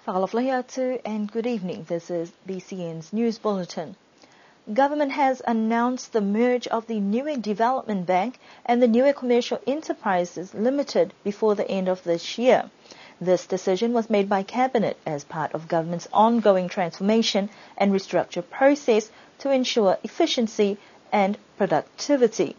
Whakalahiatu and good evening. This is BCN's News Bulletin. Government has announced the merge of the Niue Development Bank and the Niue Commercial Enterprises Limited before the end of this year. This decision was made by Cabinet as part of government's ongoing transformation and restructure process to ensure efficiency and productivity.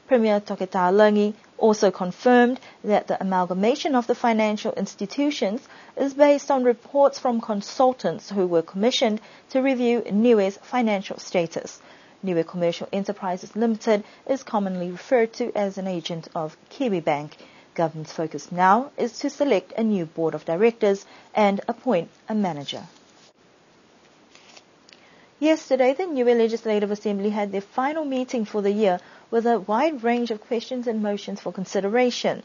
Premier Toketalangi also confirmed that the amalgamation of the financial institutions is based on reports from consultants who were commissioned to review Niue's financial status. Niue Commercial Enterprises Limited is commonly referred to as an agent of Kiwi Bank. Government's focus now is to select a new board of directors and appoint a manager. Yesterday, the Niue Legislative Assembly had their final meeting for the year with a wide range of questions and motions for consideration.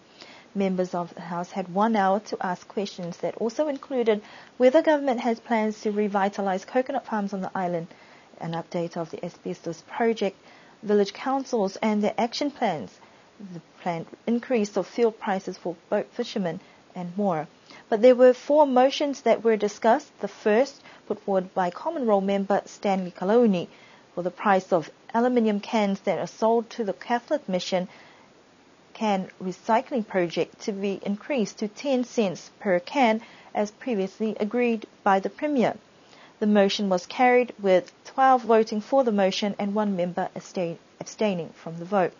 Members of the House had 1 hour to ask questions that also included whether government has plans to revitalise coconut farms on the island, an update of the asbestos project, village councils and their action plans, the planned increase of fuel prices for boat fishermen, and more. But there were 4 motions that were discussed. The first, put forward by Common Role member Stanley Kaloni, for the price of aluminium cans that are sold to the Catholic Mission can recycling project to be increased to 10 cents per can as previously agreed by the Premier. The motion was carried with 12 voting for the motion and 1 member abstaining from the vote.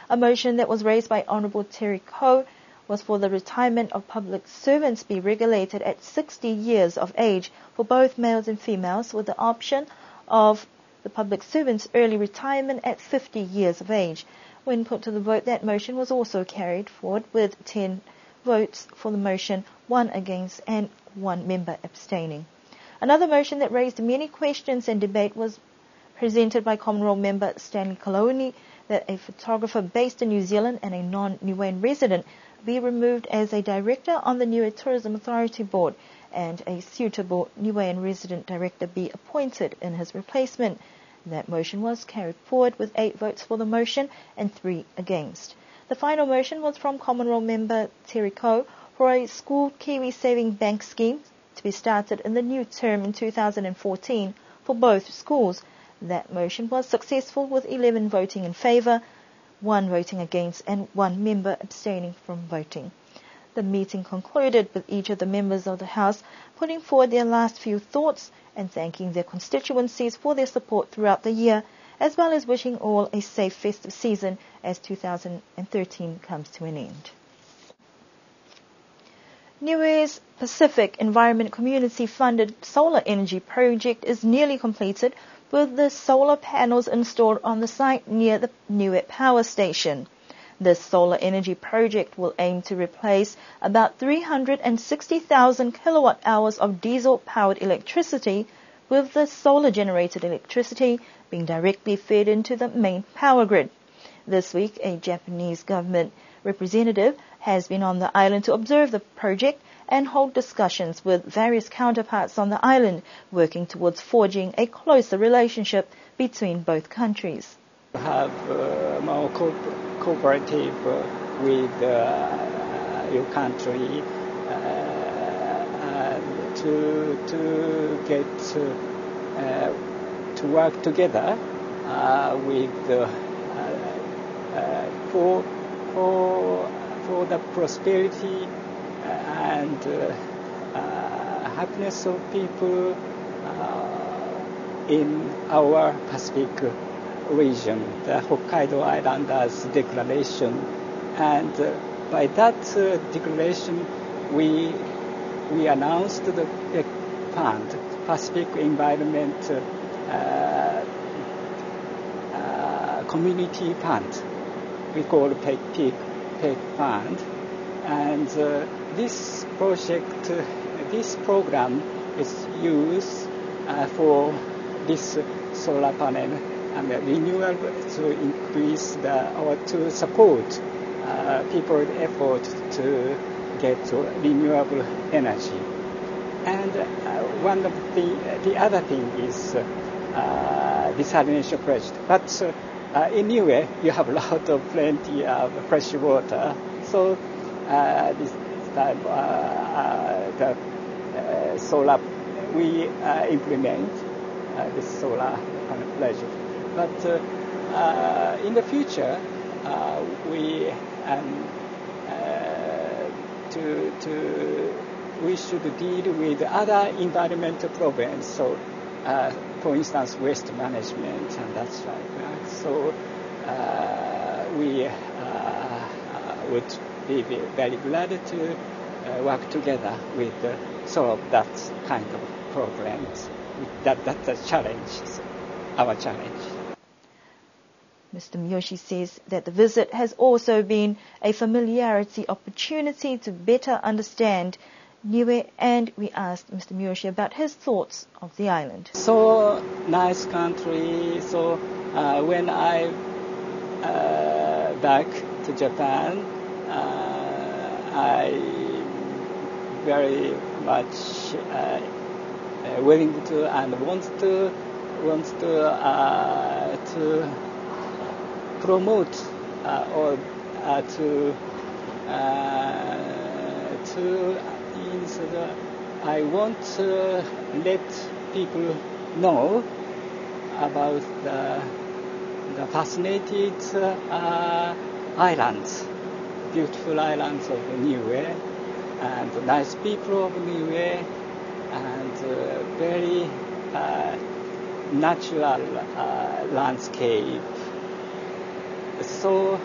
A motion that was raised by Honourable Terry Coe was for the retirement of public servants be regulated at 60 years of age for both males and females, with the option of the public servants' early retirement at 50 years of age. When put to the vote, that motion was also carried forward with 10 votes for the motion, 1 against and 1 member abstaining. Another motion that raised many questions and debate was presented by Common Role member Stanley Kaloni, that a photographer based in New Zealand and a non-Niuean resident be removed as a director on the Niue Tourism Authority Board, and a suitable Niuean resident director be appointed in his replacement. That motion was carried forward with 8 votes for the motion and 3 against. The final motion was from Common Role member Terry Coe for a school Kiwi Saving Bank scheme to be started in the new term in 2014 for both schools. That motion was successful with 11 voting in favour, 1 voting against and 1 member abstaining from voting. The meeting concluded with each of the members of the House putting forward their last few thoughts and thanking their constituencies for their support throughout the year, as well as wishing all a safe festive season as 2013 comes to an end. Niue's Pacific Environment Community funded solar energy project is nearly completed, with the solar panels installed on the site near the Niue Power Station. This solar energy project will aim to replace about 360,000 kilowatt hours of diesel-powered electricity, with the solar-generated electricity being directly fed into the main power grid. This week, a Japanese government representative has been on the island to observe the project and hold discussions with various counterparts on the island, working towards forging a closer relationship between both countries. Have more cooperative with your country to get to work together with for the prosperity and happiness of people in our Pacific region, the Hokkaido Islanders Declaration, and by that declaration we announced the fund, Pacific Environment Community Fund. We call PEG Fund, and this project, this program is used for this solar panel and renewable to increase or to support people's effort to get renewable energy. And one of the other thing is desalination project. But in Niue, you have a lot of plenty of fresh water. So this time the solar, we implement this solar project. But in the future, we we should deal with other environmental problems. So, for instance, waste management and that's like. So, we would be very glad to work together with solve that kind of problems. That's a challenge, our challenge. Mr. Miyoshi says that the visit has also been a familiarity opportunity to better understand Niue, and we asked Mr. Miyoshi about his thoughts of the island. So nice country. So when I back to Japan, I very much willing to and want to promote or to I want to let people know about the fascinating islands, beautiful islands of Niue, and nice people of Niue, and very natural landscape. So,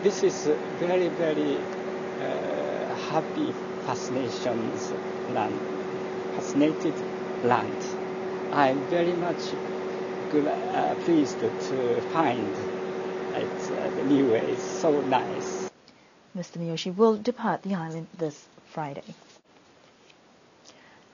this is very, very happy, fascinated land. I'm very much pleased to find the Niue is so nice. Mr. Miyoshi will depart the island this Friday.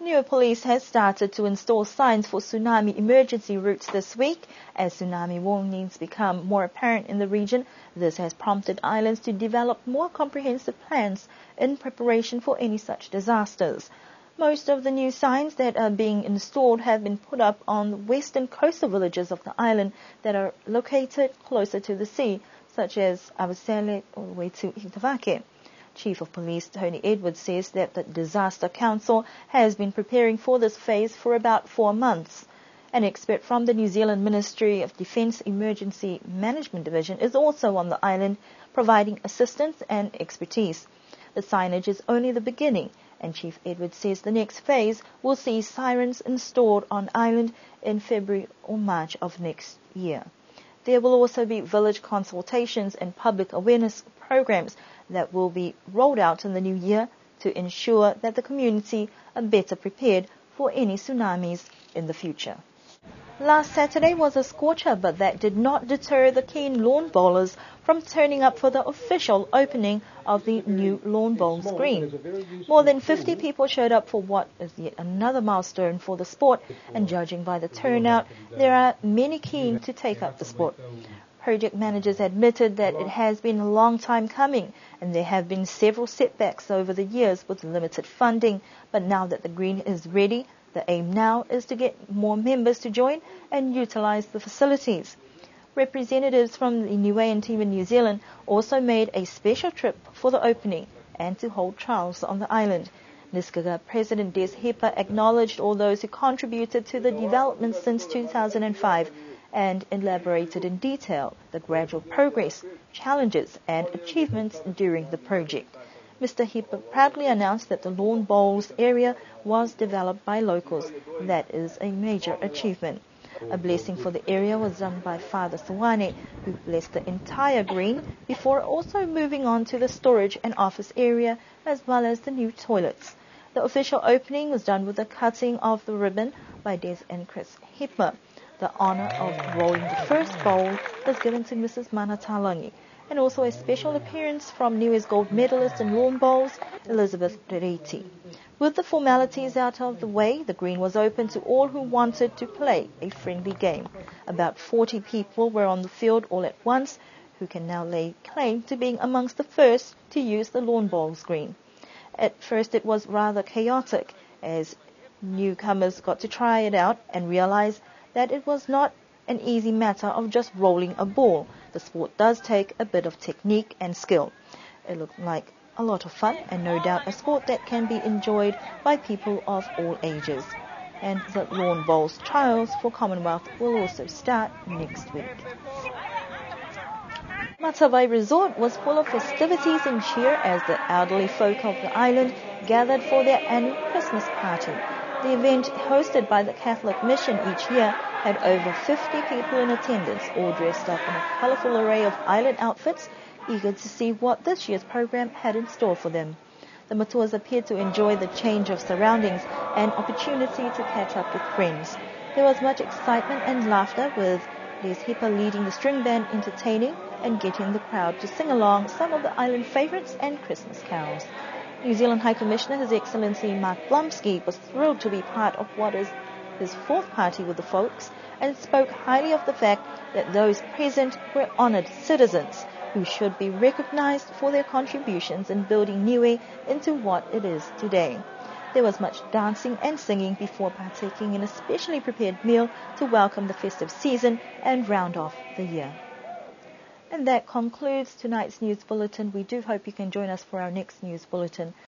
Niue Police has started to install signs for tsunami emergency routes this week. As tsunami warnings become more apparent in the region, this has prompted islands to develop more comprehensive plans in preparation for any such disasters. Most of the new signs that are being installed have been put up on the western coastal villages of the island that are located closer to the sea, such as Avasele all the way to Hitavake. Chief of Police Tony Edwards says that the Disaster Council has been preparing for this phase for about 4 months. An expert from the New Zealand Ministry of Defence Emergency Management Division is also on the island, providing assistance and expertise. The signage is only the beginning, and Chief Edwards says the next phase will see sirens installed on island in February or March of next year. There will also be village consultations and public awareness programs that will be rolled out in the new year to ensure that the community are better prepared for any tsunamis in the future. Last Saturday was a scorcher, but that did not deter the keen lawn bowlers from turning up for the official opening of the new lawn bowls green. More than 50 people showed up for what is yet another milestone for the sport, and judging by the turnout, there are many keen to take up the sport. Project managers admitted that it has been a long time coming, and there have been several setbacks over the years with limited funding, but now that the green is ready, the aim now is to get more members to join and utilize the facilities. Representatives from the Niuean team in New Zealand also made a special trip for the opening and to hold trials on the island. Niskaga President Des Hepa acknowledged all those who contributed to the development since 2005 and elaborated in detail the gradual progress, challenges and achievements during the project. Mr. Hepa proudly announced that the lawn bowls area was developed by locals. That is a major achievement. A blessing for the area was done by Father Sawane, who blessed the entire green before also moving on to the storage and office area as well as the new toilets. The official opening was done with the cutting of the ribbon by Des and Chris Hepa. The honour of rolling the first bowl was given to Mrs. Manatalangi, and also a special appearance from Niue's gold medalist in lawn bowls, Elizabeth Reriti. With the formalities out of the way, the green was open to all who wanted to play a friendly game. About 40 people were on the field all at once, who can now lay claim to being amongst the first to use the lawn bowls green. At first it was rather chaotic, as newcomers got to try it out and realize that it was not an easy matter of just rolling a ball. The sport does take a bit of technique and skill. It looked like a lot of fun and no doubt a sport that can be enjoyed by people of all ages. And the Lawn Bowls trials for Commonwealth will also start next week. Matavai Resort was full of festivities and cheer as the elderly folk of the island gathered for their annual Christmas party. The event, hosted by the Catholic Mission each year, had over 50 people in attendance, all dressed up in a colourful array of island outfits, eager to see what this year's program had in store for them. The Matuas appeared to enjoy the change of surroundings and opportunity to catch up with friends. There was much excitement and laughter, with Les Hipa leading the string band, entertaining and getting the crowd to sing along some of the island favourites and Christmas carols. New Zealand High Commissioner His Excellency Mark Blumsky was thrilled to be part of what is his fourth party with the folks and spoke highly of the fact that those present were honoured citizens who should be recognised for their contributions in building Niue into what it is today. There was much dancing and singing before partaking in a specially prepared meal to welcome the festive season and round off the year. And that concludes tonight's news bulletin. We do hope you can join us for our next news bulletin.